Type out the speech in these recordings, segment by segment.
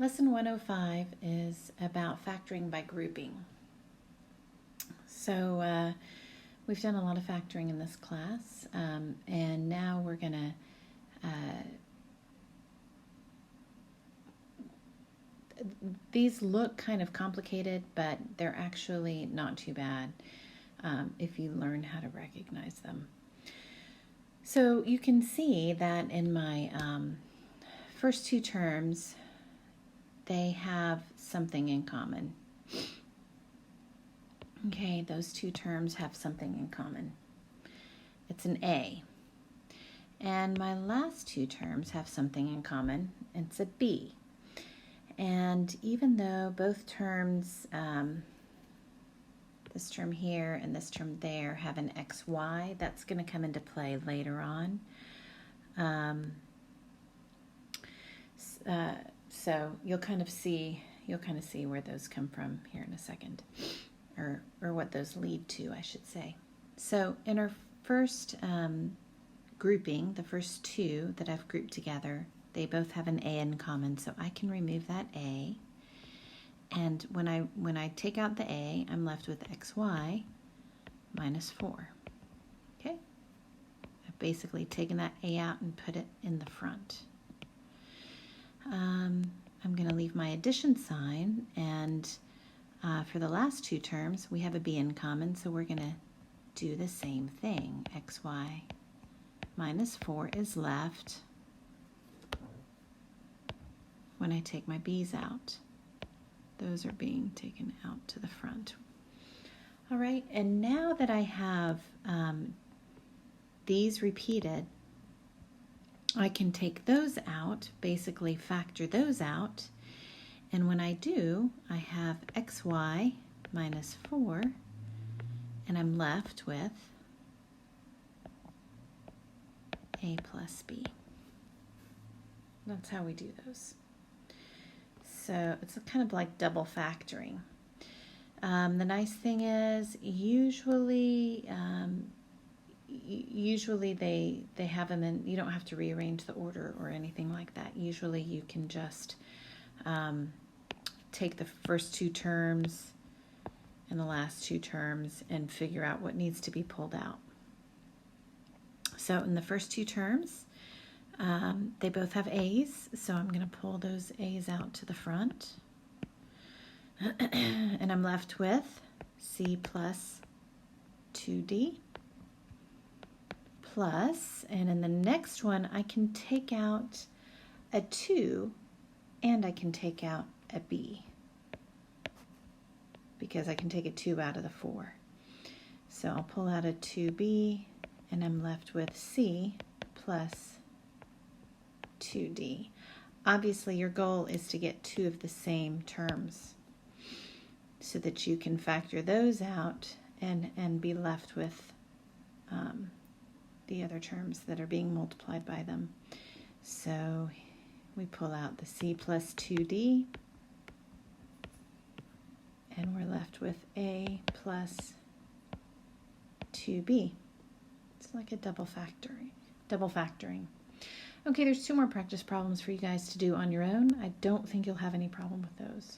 Lesson 105 is about factoring by grouping. So we've done a lot of factoring in this class, and now we're going to these look kind of complicated, but they're actually not too bad if you learn how to recognize them. So you can see that in my first two terms, they have something in common. Okay, those two terms have something in common. It's an A. And my last two terms have something in common. It's a B. And even though both terms, this term here and this term there, have an XY, that's going to come into play later on. So you'll kind of see where those come from here in a second, or what those lead to, I should say. So in our first grouping, the first two that I've grouped together, they both have an A in common, so I can remove that A. And when I take out the A, I'm left with XY minus 4. Okay? I've basically taken that A out and put it in the front. I'm going to leave my addition sign, and for the last two terms, we have a B in common, so we're going to do the same thing. XY minus 4 is left when I take my B's out. Those are being taken out to the front. All right, and now that I have these repeated, I can take those out, basically factor those out, and when I do, I have XY minus 4, and I'm left with A plus B. That's how we do those. So it's kind of like double factoring. The nice thing is usually they have them in, you don't have to rearrange the order or anything like that. Usually you can just take the first two terms and the last two terms and figure out what needs to be pulled out. So in the first two terms, they both have A's, so I'm going to pull those A's out to the front. And I'm left with C plus 2D plus, and in the next one, I can take out a 2 and I can take out a B because I can take a 2 out of the 4. So I'll pull out a 2B and I'm left with C plus 2D. Obviously, your goal is to get two of the same terms so that you can factor those out and be left with the other terms that are being multiplied by them. So we pull out the C plus 2D, and we're left with A plus 2B. It's like a double factoring. Okay, there's two more practice problems for you guys to do on your own. I don't think you'll have any problem with those.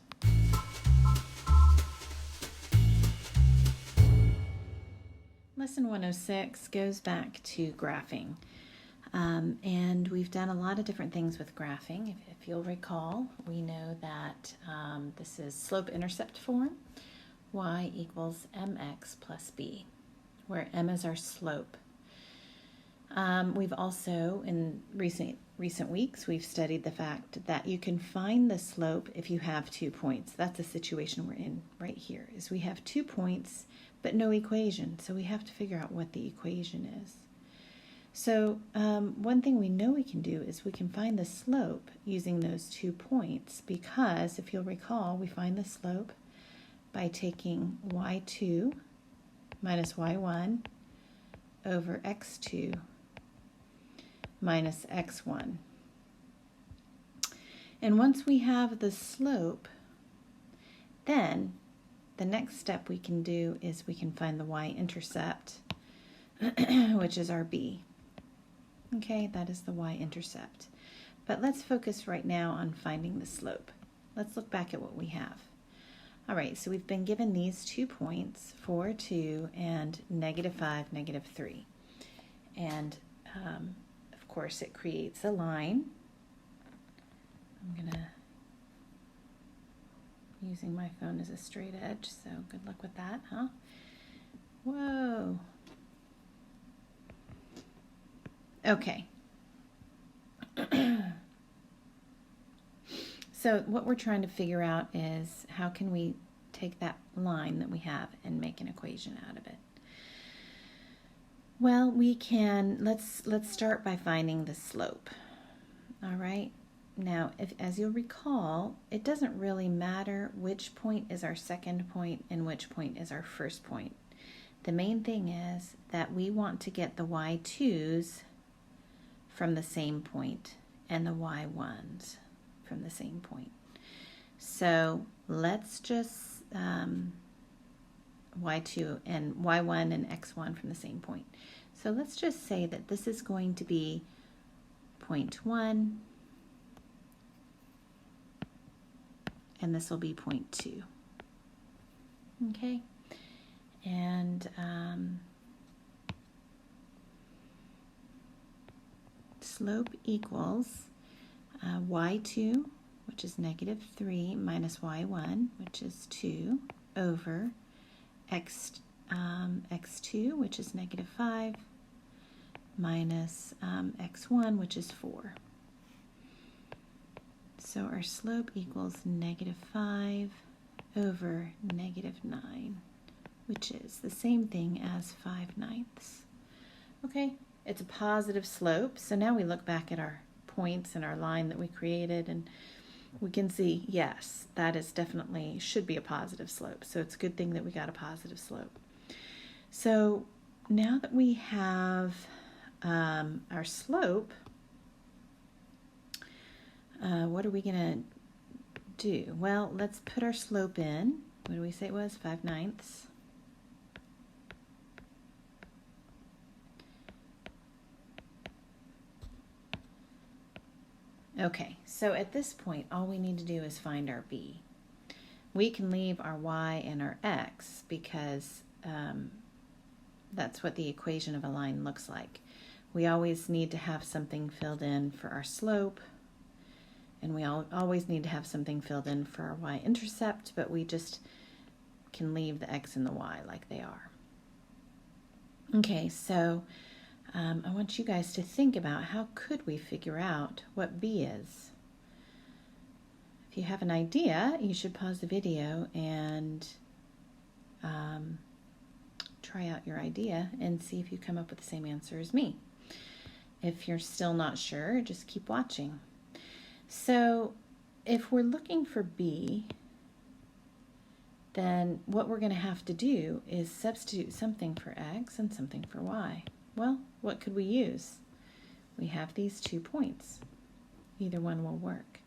Lesson 106 goes back to graphing. And we've done a lot of different things with graphing. If you'll recall, we know that this is slope-intercept form. Y equals mx plus b, where m is our slope. We've also, in recent weeks, we've studied the fact that you can find the slope if you have 2 points. That's the situation we're in right here, is we have 2 points but no equation, so we have to figure out what the equation is. So one thing we know we can do is we can find the slope using those 2 points, because if you'll recall, we find the slope by taking y2 minus y1 over x2 minus x1. And once we have the slope, then the next step we can do is we can find the y-intercept, which is our b. Okay, that is the y-intercept. But let's focus right now on finding the slope. let's look back at what we have. All right, so we've been given these 2 points, 4, 2, and -5, -3. And of course it creates a line. I'm gonna, using my phone as a straight edge, so good luck with that, huh? Whoa. Okay. So what we're trying to figure out is how can we take that line that we have and make an equation out of it. Well, we can, let's start by finding the slope. All right. Now, as you'll recall, it doesn't really matter which point is our second point and which point is our first point. The main thing is that we want to get the y2's from the same point and the y1's from the same point. So let's just y2 and y1 and x1 from the same point. So let's just say that this is going to be point 1 and this will be point 2. Okay, and slope equals y2, which is -3, minus y1, which is 2, over x2, which is -5, minus x1, which is 4. So our slope equals -5 over -9, which is the same thing as 5/9. Okay, it's a positive slope. So now we look back at our points and our line that we created, and we can see, yes, that is definitely should be a positive slope. So it's a good thing that we got a positive slope. So now that we have our slope, what are we going to do? Well, let's put our slope in. What do we say it was? 5/9. Okay, so at this point, all we need to do is find our b. We can leave our y and our x because that's what the equation of a line looks like. We always need to have something filled in for our slope, and we always need to have something filled in for our y-intercept, but we just can leave the x and the y like they are. Okay, so I want you guys to think about how could we figure out what b is. If you have an idea, you should pause the video and try out your idea and see if you come up with the same answer as me. If you're still not sure, just keep watching. So if we're looking for b, then what we're going to have to do is substitute something for x and something for y. Well, what could we use? We have these 2 points. Either one will work.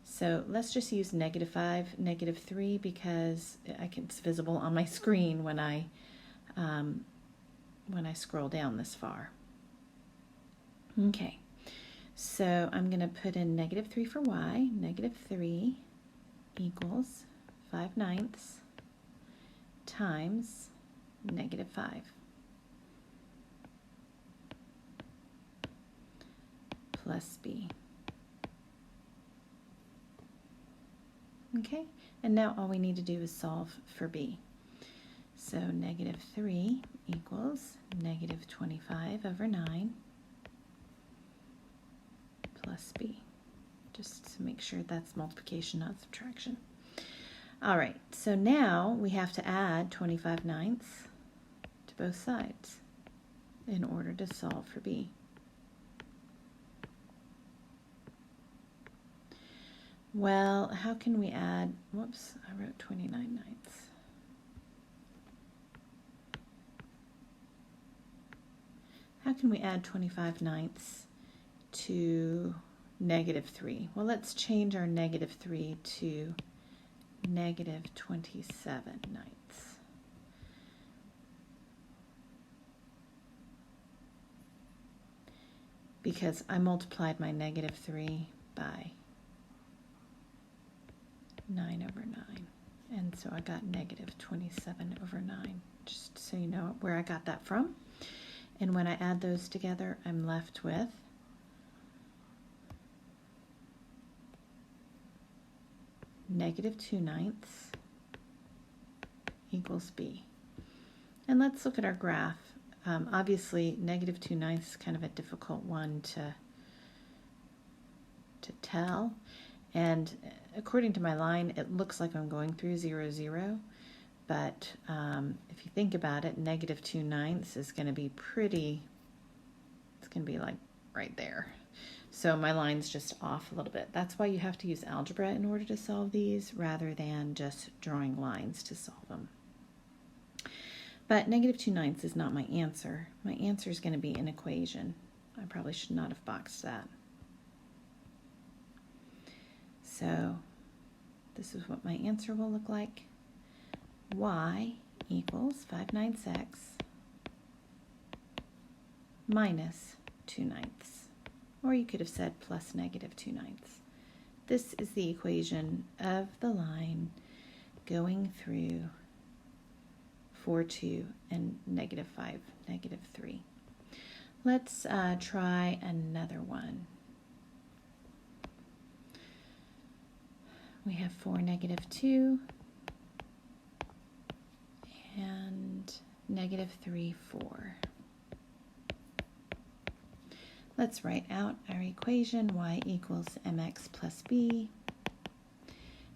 So let's just use -5, -3 because it's visible on my screen when I scroll down this far. Okay, so I'm going to put in -3 for y. -3 equals 5/9 times -5 plus b. Okay, and now all we need to do is solve for b. So -3 equals -25 over 9 plus b. Just to make sure that's multiplication, not subtraction. All right, so now we have to add 25/9 to both sides in order to solve for b. Well, how can we add, whoops, I wrote 29/9. How can we add 25/9 to -3? Well, let's change our -3 to -27/9. Because I multiplied my -3 by 9 over 9. And so I got negative 27 over 9, just so you know where I got that from. And when I add those together, I'm left with negative 2/9 equals B. And let's look at our graph. Obviously, negative 2/9 is kind of a difficult one to tell. And according to my line, it looks like I'm going through 0, 0. But if you think about it, negative 2/9 is going to be pretty, it's going to be like right there. So my line's just off a little bit. That's why you have to use algebra in order to solve these rather than just drawing lines to solve them. But negative 2/9 is not my answer. My answer is going to be an equation. I probably should not have boxed that. So this is what my answer will look like. Y equals 5/9 minus 2/9. Or you could have said plus negative 2/9. This is the equation of the line going through 4, 2, and negative 5, negative 3. Let's try another one. We have 4, negative 2, and negative 3, 4. Let's write out our equation, y equals mx plus b.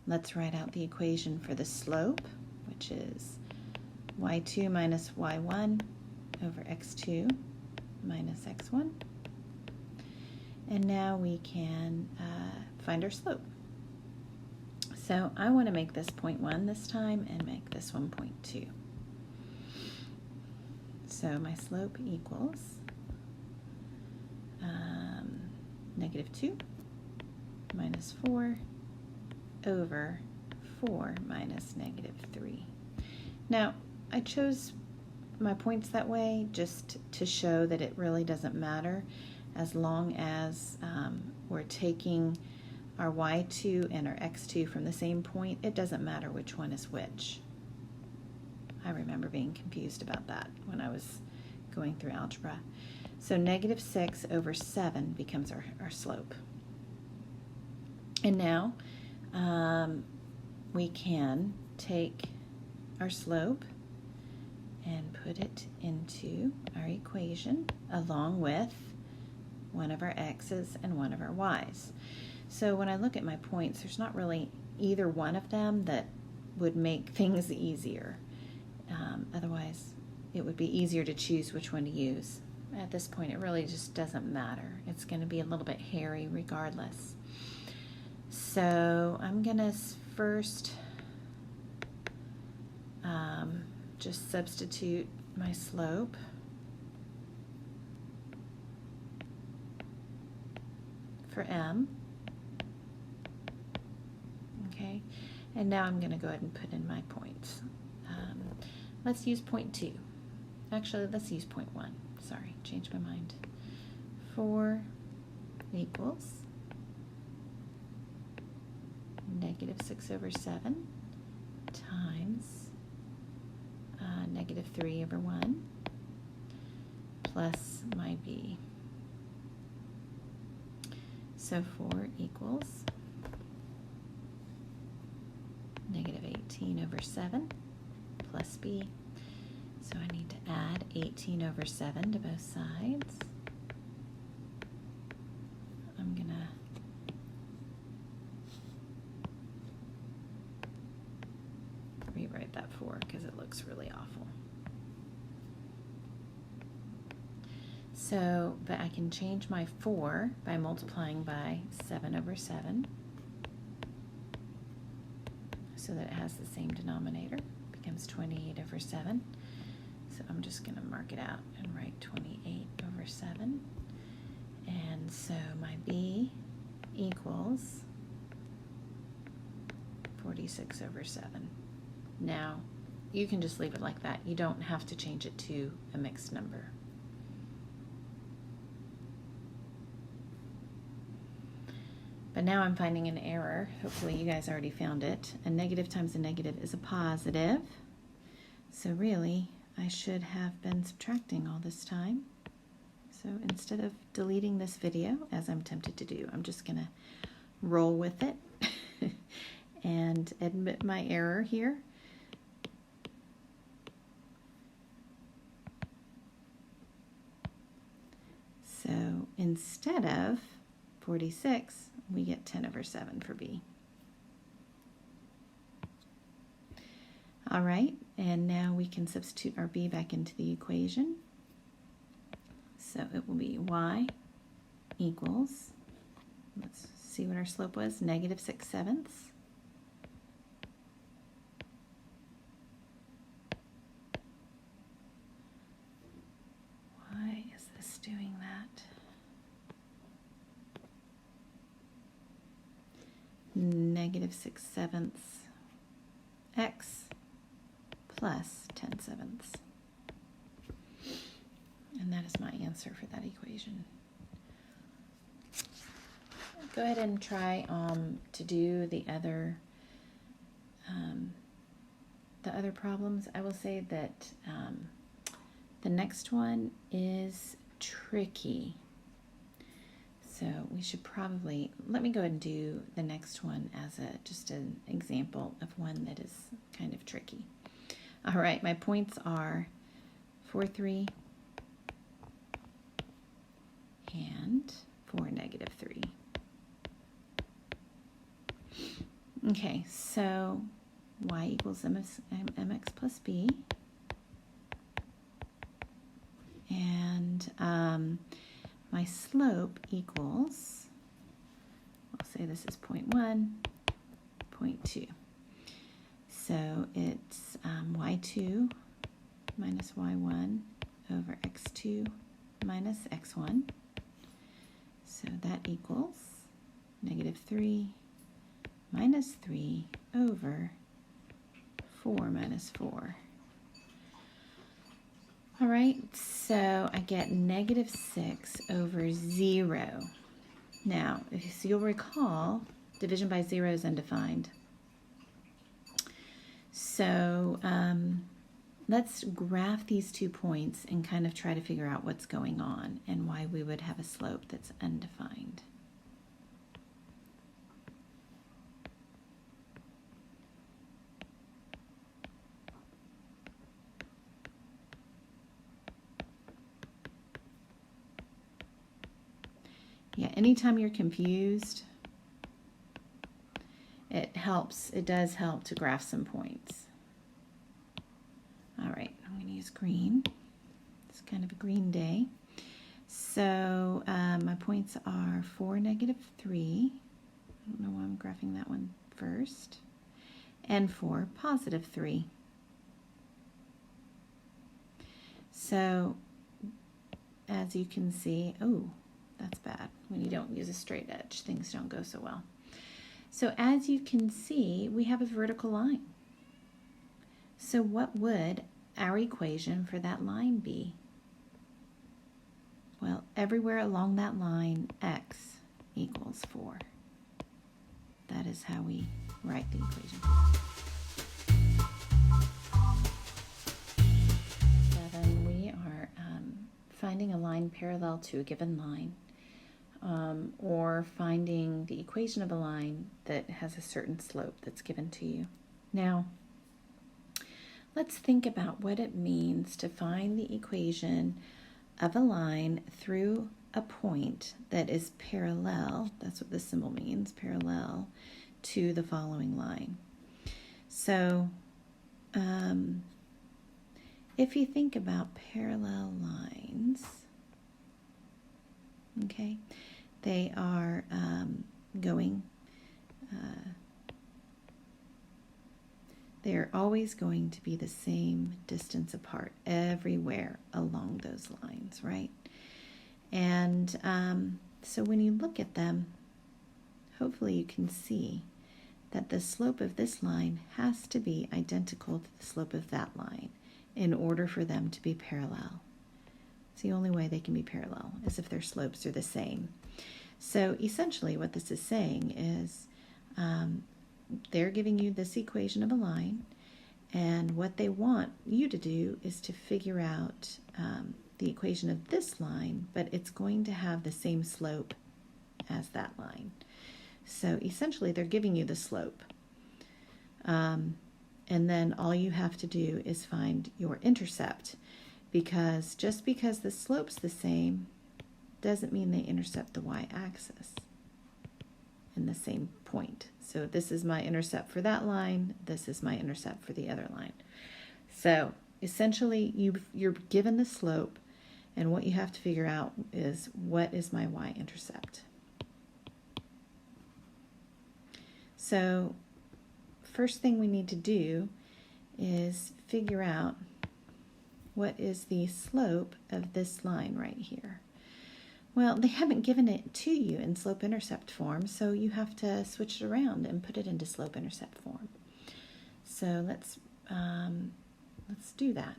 Let's write out the equation for the slope, which is y2 minus y1 over x2 minus x1. And now we can find our slope. So I want to make this 0.1 this time and make this one 0.2. So my slope equals negative 2 minus 4 over 4 minus negative 3. Now, I chose my points that way just to show that it really doesn't matter as long as we're taking our y2 and our x2 from the same point. It doesn't matter which one is which. I remember being confused about that when I was going through algebra. So negative 6 over 7 becomes our slope. And now we can take our slope and put it into our equation along with one of our x's and one of our y's. So when I look at my points, there's not really either one of them that would make things easier. Otherwise, it would be easier to choose which one to use. At this point, it really just doesn't matter. It's going to be a little bit hairy regardless. So I'm going to first just substitute my slope. For m. Okay, and now I'm going to go ahead and put in my points. Let's use 0.2. Actually, let's use 0.1. Sorry, changed my mind. 4 equals negative 6 over 7 times negative 3 over 1 plus my b. So 4 equals negative 18 over 7 plus b. So I need to add 18 over 7 to both sides. I'm going to rewrite that 4 because it looks really awful. So, but I can change my 4 by multiplying by 7 over 7 so that it has the same denominator. It becomes 28 over 7. So I'm just going to mark it out and write 28 over 7. And so my b equals 46 over 7. Now, you can just leave it like that. You don't have to change it to a mixed number. But now I'm finding an error. Hopefully you guys already found it. A negative times a negative is a positive. So really, I should have been subtracting all this time. So instead of deleting this video, as I'm tempted to do, I'm just going to roll with it and admit my error here. So instead of 46, we get 10/7 for B. All right, and now we can substitute our B back into the equation. So it will be y equals, let's see what our slope was, -6/7. Why is this doing that? -6/7 x plus 10/7. And that is my answer for that equation. Go ahead and try to do the other problems. I will say that the next one is tricky. So we should probably, let me go ahead and do the next one as just an example of one that is kind of tricky. All right, my points are 4, 3, and 4, -3. Okay, so y equals mx plus b. And my slope equals, I'll say this is 0.1, 0.2. So it's y2 minus y1 over x2 minus x1. So that equals -3 minus 3 over 4 minus 4. All right, so I get -6 over 0. Now, if you'll recall, division by 0 is undefined. So let's graph these 2 points and kind of try to figure out what's going on and why we would have a slope that's undefined. Yeah, anytime you're confused, it does help to graph some points. All right, I'm going to use green. It's kind of a green day. So my points are 4, -3. I don't know why I'm graphing that one first. And 4, +3. So as you can see, oh, that's bad. When you don't use a straight edge, things don't go so well. So as you can see, we have a vertical line. So what would our equation for that line be? Well, everywhere along that line, x equals 4. That is how we write the equation. 7, we are finding a line parallel to a given line. Or finding the equation of a line that has a certain slope that's given to you. Now, let's think about what it means to find the equation of a line through a point that is parallel, that's what this symbol means, parallel to the following line. So, if you think about parallel lines, okay, they are they're always going to be the same distance apart everywhere along those lines, right? And so when you look at them, hopefully you can see that the slope of this line has to be identical to the slope of that line in order for them to be parallel. It's the only way they can be parallel, is if their slopes are the same. So essentially what this is saying is they're giving you this equation of a line, and what they want you to do is to figure out the equation of this line, but it's going to have the same slope as that line. So essentially they're giving you the slope. And then all you have to do is find your intercept, because just because the slope's the same doesn't mean they intercept the y-axis in the same point. So this is my intercept for that line, this is my intercept for the other line. So essentially you're given the slope, and what you have to figure out is, what is my y-intercept? So first thing we need to do is figure out what is the slope of this line right here. Well, they haven't given it to you in slope-intercept form, so you have to switch it around and put it into slope-intercept form. So let's do that.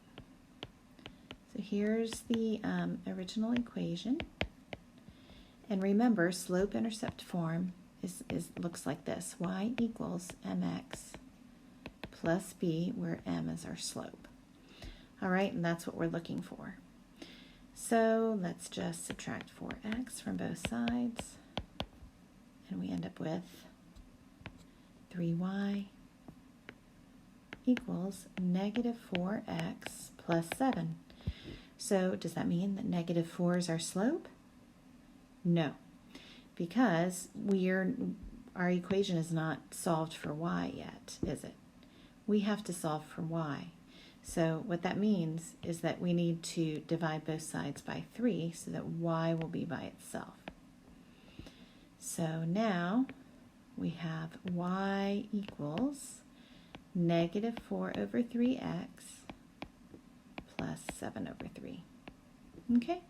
So here's the original equation, and remember, slope-intercept form looks like this: y equals mx plus b, where m is our slope. All right, and that's what we're looking for. So let's just subtract 4x from both sides, and we end up with 3y equals negative 4x plus 7. So does that mean that negative 4 is our slope? No, because our equation is not solved for y yet, is it? We have to solve for y. So what that means is that we need to divide both sides by 3 so that y will be by itself. So now we have y equals negative 4 over 3x plus 7 over 3. Okay?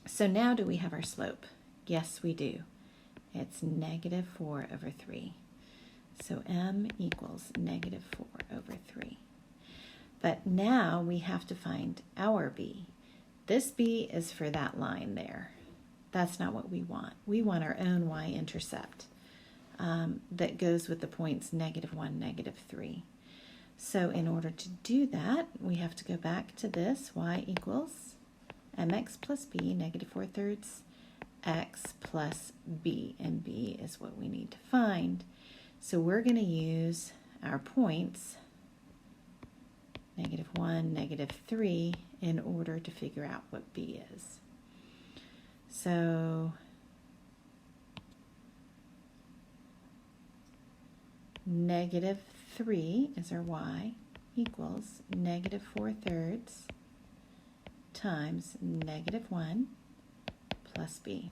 So now do we have our slope? Yes, we do. It's negative 4 over 3. So m equals negative 4 over 3. But now we have to find our b. This b is for that line there. That's not what we want. We want our own y-intercept that goes with the points negative 1, negative 3. So in order to do that, we have to go back to this, y equals mx plus b, negative 4/3 x plus b, and b is what we need to find. So we're going to use our points negative 1, negative 3 in order to figure out what b is. So negative 3 is our y equals negative 4/3 times negative 1 plus b.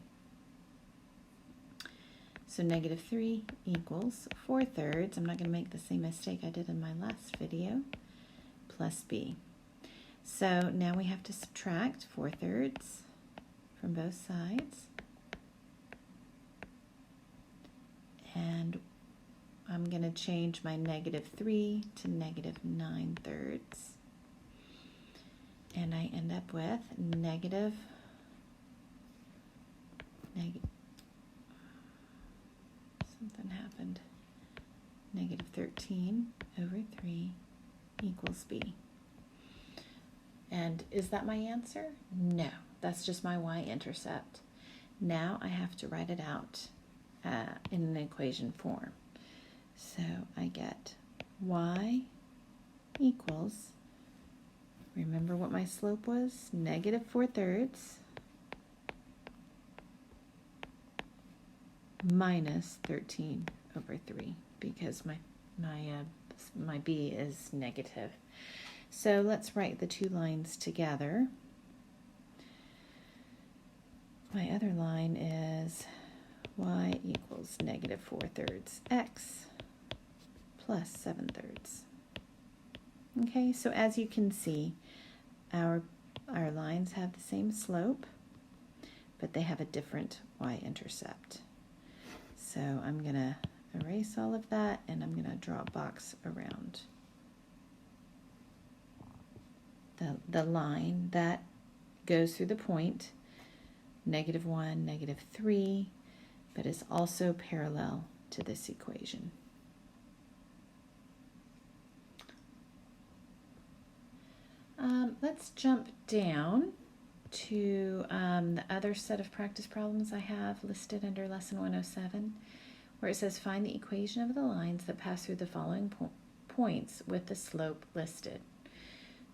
So negative 3 equals 4/3. I'm not going to make the same mistake I did in my last video, plus b. So now we have to subtract 4/3 from both sides. And I'm going to change my negative 3 to negative 9/3. And I end up with something happened. Negative 13 over 3 equals b. And is that my answer? No, that's just my y-intercept. Now I have to write it out in an equation form. So I get y equals, remember what my slope was? Negative 4/3 minus 13 over 3, because my b is negative. So let's write the two lines together. My other line is y equals negative 4/3 x plus 7/3. Okay, so as you can see, our lines have the same slope, but they have a different y-intercept. So I'm going to erase all of that, and I'm going to draw a box around the line that goes through the point -1, -3, but is also parallel to this equation. Let's jump down to the other set of practice problems I have listed under lesson 107, where it says find the equation of the lines that pass through the following points with the slope listed.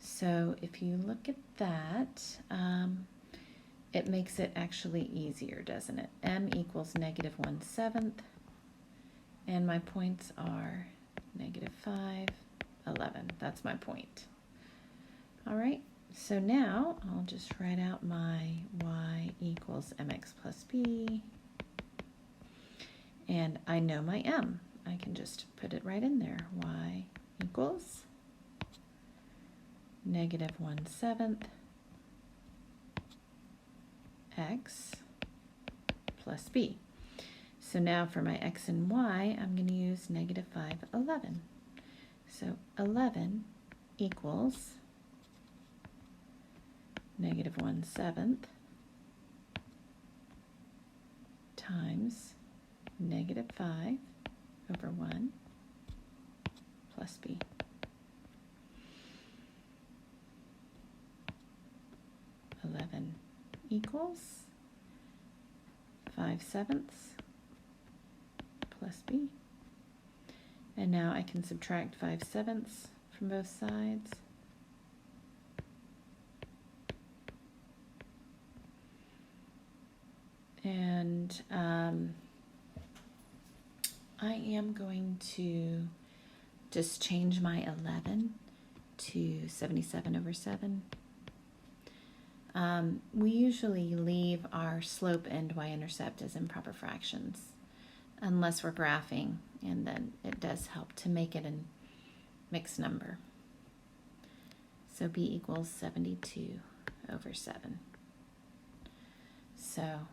So if you look at that, it makes it actually easier, doesn't it? M equals -1/7, and my points are -5, 11. That's my point. All right, so now I'll just write out my y equals mx plus b, and I know my m. I can just put it right in there. Y equals -1/7 x plus b. So now for my x and y, I'm going to use -5, 11. So 11 equals -1/7 times -5 over 1 plus b. Equals 5/7 plus b. And now I can subtract 5/7 from both sides. And I am going to just change my 11 to 77/7. We usually leave our slope and y-intercept as improper fractions unless we're graphing, and then it does help to make it a mixed number. So b equals 72/7. So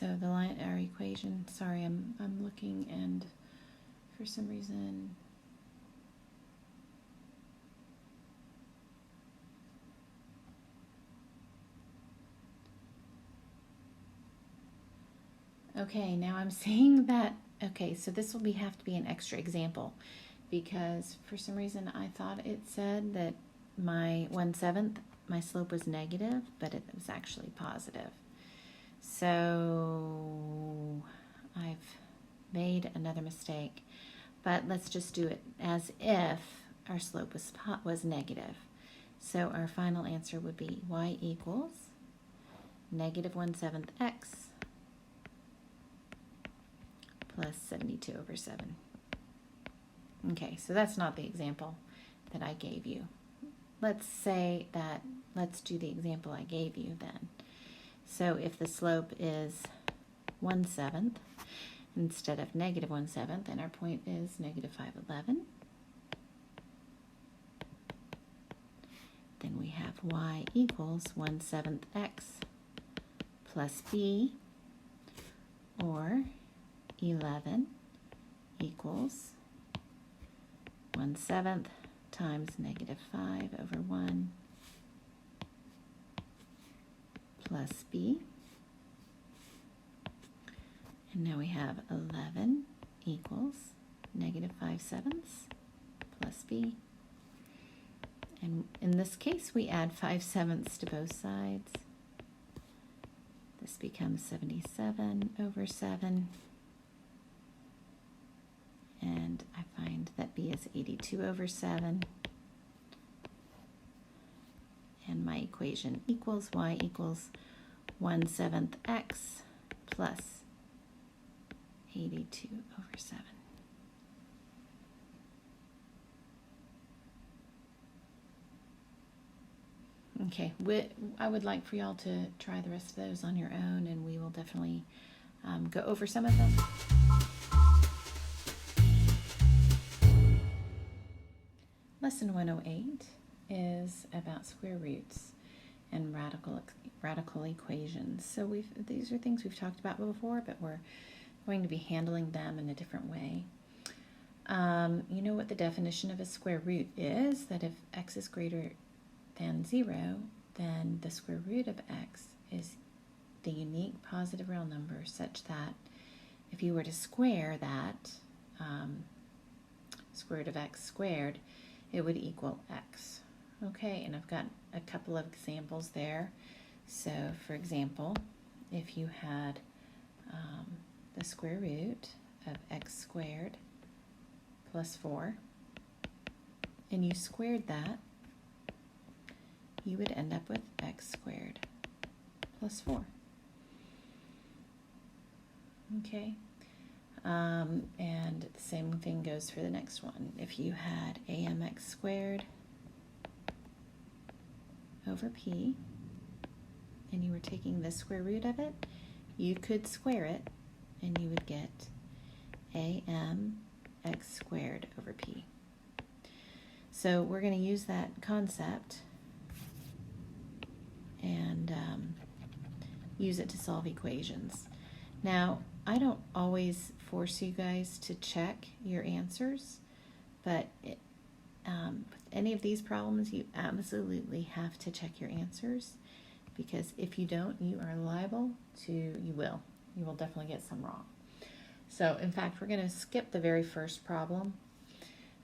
So the line, our equation, sorry, I'm looking, and for some reason okay, now I'm seeing that, okay, so this will have to be an extra example, because for some reason I thought it said that my 1/7, my slope was negative, but it was actually positive. So I've made another mistake, but let's just do it as if our slope was negative. So our final answer would be y equals -1/7 x plus 72/7. Okay, so that's not the example that I gave you. Let's do the example I gave you then. So if the slope is 1/7 instead of -1/7, and our point is -5/11, then we have y equals 1/7 x plus b, or 11 equals 1/7 times -5 over 1 plus b. And now we have 11 equals -5/7 plus b. And in this case, we add 5/7 to both sides. This becomes 77/7. And I find that b is 82/7. And my equation equals y equals 1/7 x plus 82/7. Okay, I would like for y'all to try the rest of those on your own, and we will definitely go over some of them. Lesson 108 is about square roots and radical equations. So these are things we've talked about before, but we're going to be handling them in a different way. You know what the definition of a square root is, that if x is greater than 0, then the square root of x is the unique positive real number such that if you were to square that, square root of x squared, it would equal x. Okay, and I've got a couple of examples there. So, for example, if you had the square root of x squared plus 4, and you squared that, you would end up with x squared plus 4. Okay, and the same thing goes for the next one. If you had amx squared over p, and you were taking the square root of it, you could square it, and you would get amx squared over p. So we're going to use that concept and use it to solve equations. Now, I don't always force you guys to check your answers, but with any of these problems, you absolutely have to check your answers, because if you don't, you are liable to, you will definitely get some wrong. So, in fact, we're going to skip the very first problem,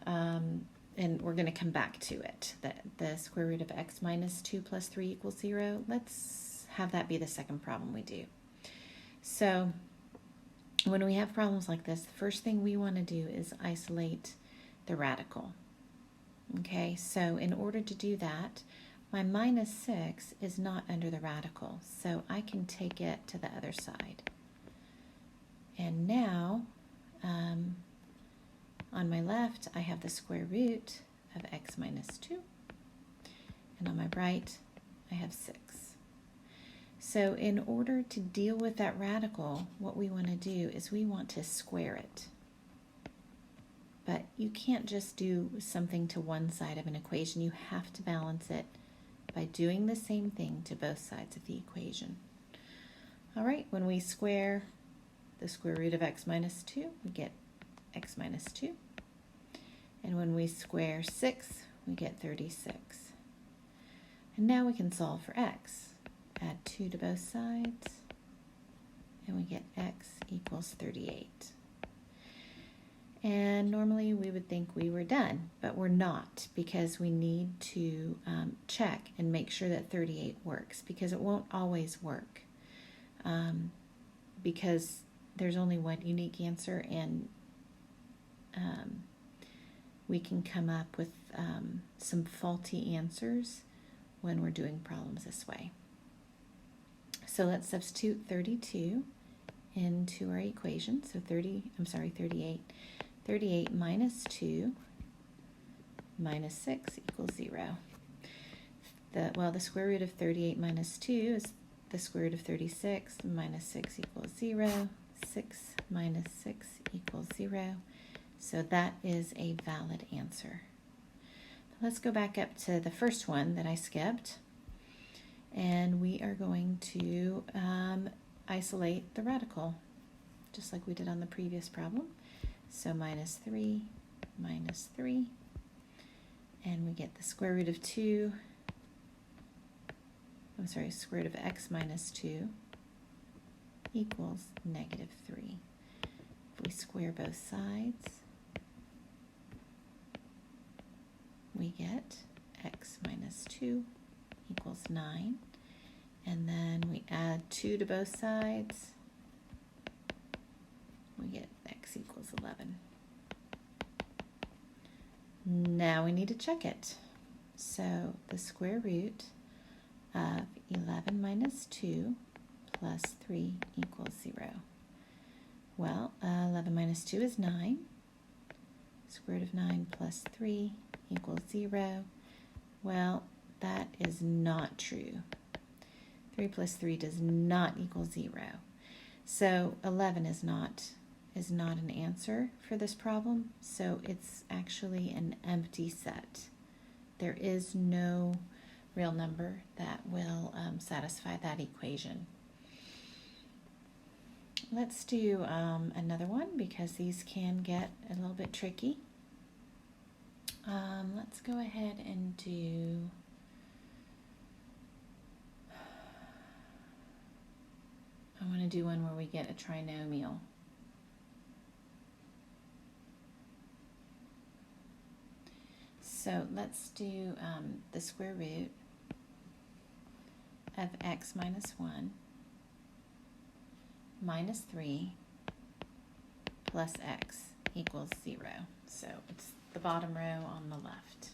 and we're going to come back to it. The square root of x minus 2 plus 3 equals 0. Let's have that be the second problem we do. So, when we have problems like this, the first thing we want to do is isolate the radical. Okay, so in order to do that, my minus 6 is not under the radical, so I can take it to the other side. And now, on my left, I have the square root of x minus 2, and on my right, I have 6. So in order to deal with that radical, what we want to do is we want to square it. But you can't just do something to one side of an equation. You have to balance it by doing the same thing to both sides of the equation. All right, when we square the square root of x minus 2, we get x minus 2. And when we square 6, we get 36. And now we can solve for x. Add 2 to both sides, and we get x equals 38. And normally we would think we were done, but we're not, because we need to check and make sure that 38 works, because it won't always work, because there's only one unique answer, and we can come up with some faulty answers when we're doing problems this way. So let's substitute 32 into our equation. So 38. 38 minus 2 minus 6 equals 0. The square root of 38 minus 2 is the square root of 36. Minus 6 equals 0. 6 minus 6 equals 0. So that is a valid answer. Let's go back up to the first one that I skipped. And we are going to isolate the radical, just like we did on the previous problem. So minus 3, and we get the square root of 2, square root of x minus 2 equals negative 3. If we square both sides, we get x minus 2 equals 9, and then we add 2 to both sides, we get x equals 11. Now we need to check it. So the square root of 11 minus 2 plus 3 equals 0. Well, 11 minus 2 is 9. Square root of 9 plus 3 equals 0. Well, that is not true. 3 plus 3 does not equal 0. So 11 is not an answer for this problem, so it's actually an empty set. There is no real number that will satisfy that equation. let's do another one because these can get a little bit tricky. Let's go ahead and do I want to do one where we get a trinomial. So let's do the square root of x minus 1 minus 3 plus x equals 0. So it's the bottom row on the left.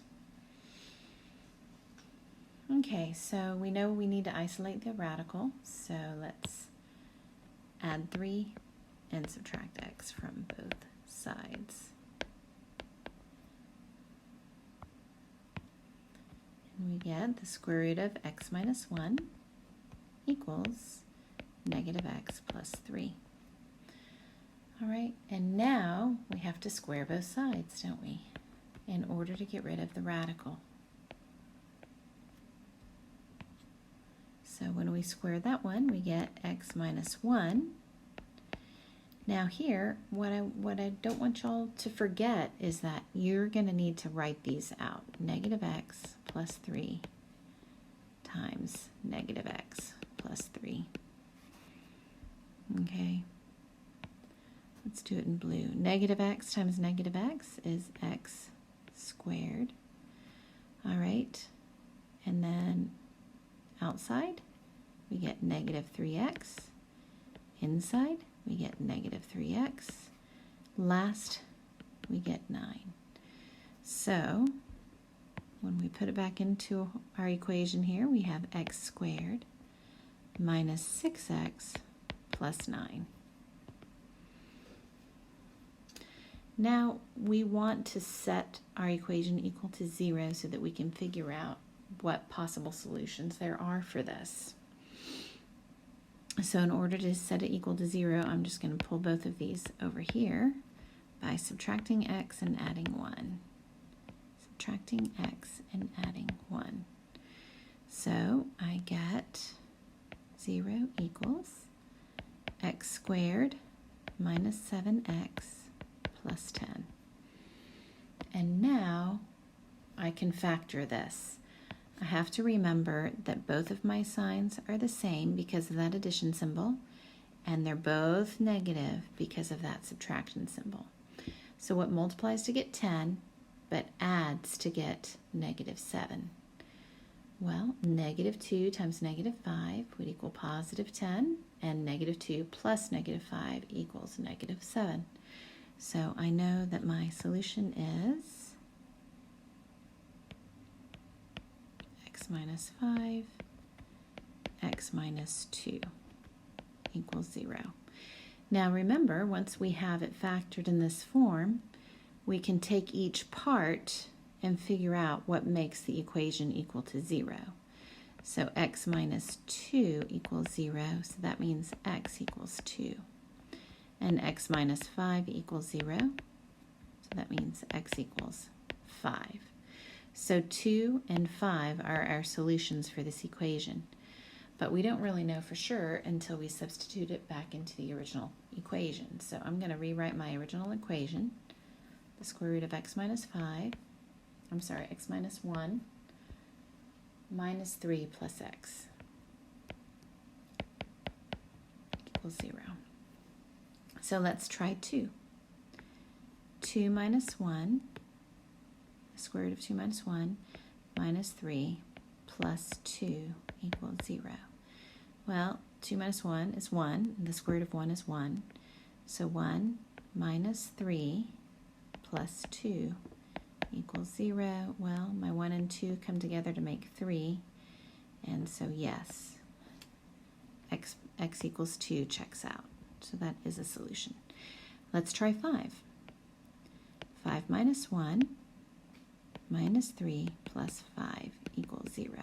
Okay, so we know we need to isolate the radical, so let's add 3 and subtract x from both sides. And we get the square root of x minus 1 equals negative x plus 3. All right, and now we have to square both sides, don't we, in order to get rid of the radical. So when we square that one, we get x minus 1. Now here, what I don't want y'all to forget is that you're going to need to write these out. Negative x plus 3 times negative x plus 3. Okay, let's do it in blue. Negative x times negative x is x squared. All right, and then outside we get negative 3x. Inside we get negative 3x. Last we get 9. So when we put it back into our equation here, we have x squared minus 6x plus 9. Now we want to set our equation equal to 0 so that we can figure out what possible solutions there are for this. So in order to set it equal to 0, I'm just going to pull both of these over here by subtracting x and adding 1. Subtracting x and adding 1. So I get 0 equals x squared minus 7x plus 10. And now I can factor this. I have to remember that both of my signs are the same because of that addition symbol, and they're both negative because of that subtraction symbol. So what multiplies to get 10, but adds to get negative 7? Well, negative 2 times negative 5 would equal positive 10, and negative 2 plus negative 5 equals negative 7. So I know that my solution is x minus 5, x minus 2 equals 0. Now remember, once we have it factored in this form, we can take each part and figure out what makes the equation equal to 0. So x minus 2 equals 0, so that means x equals 2. And x minus 5 equals 0, so that means x equals 5. So 2 and 5 are our solutions for this equation. But we don't really know for sure until we substitute it back into the original equation. So I'm going to rewrite my original equation. The square root of x minus 1 minus 3 plus x equals 0. So let's try 2. 2 minus 1, the square root of 2 minus 1, minus 3 plus 2 equals 0. Well, 2 minus 1 is 1, and the square root of 1 is 1. So 1 minus 3 plus 2 equals 0. Well, my 1 and 2 come together to make 3, and so yes, x equals 2 checks out. So that is a solution. Let's try 5. 5 minus 1 minus 3 plus 5 equals 0.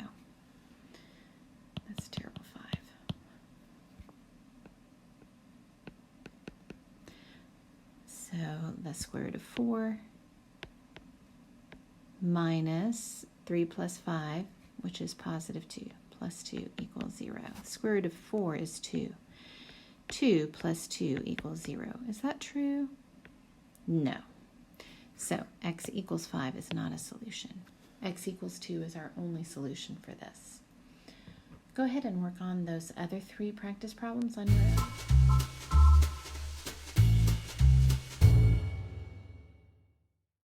That's terrible 5. So the square root of 4 minus 3 plus 5, which is positive 2, plus 2 equals 0. The square root of 4 is 2. 2 plus 2 equals 0. Is that true? No. So x equals 5 is not a solution. X equals 2 is our only solution for this. Go ahead and work on those other 3 practice problems on your own.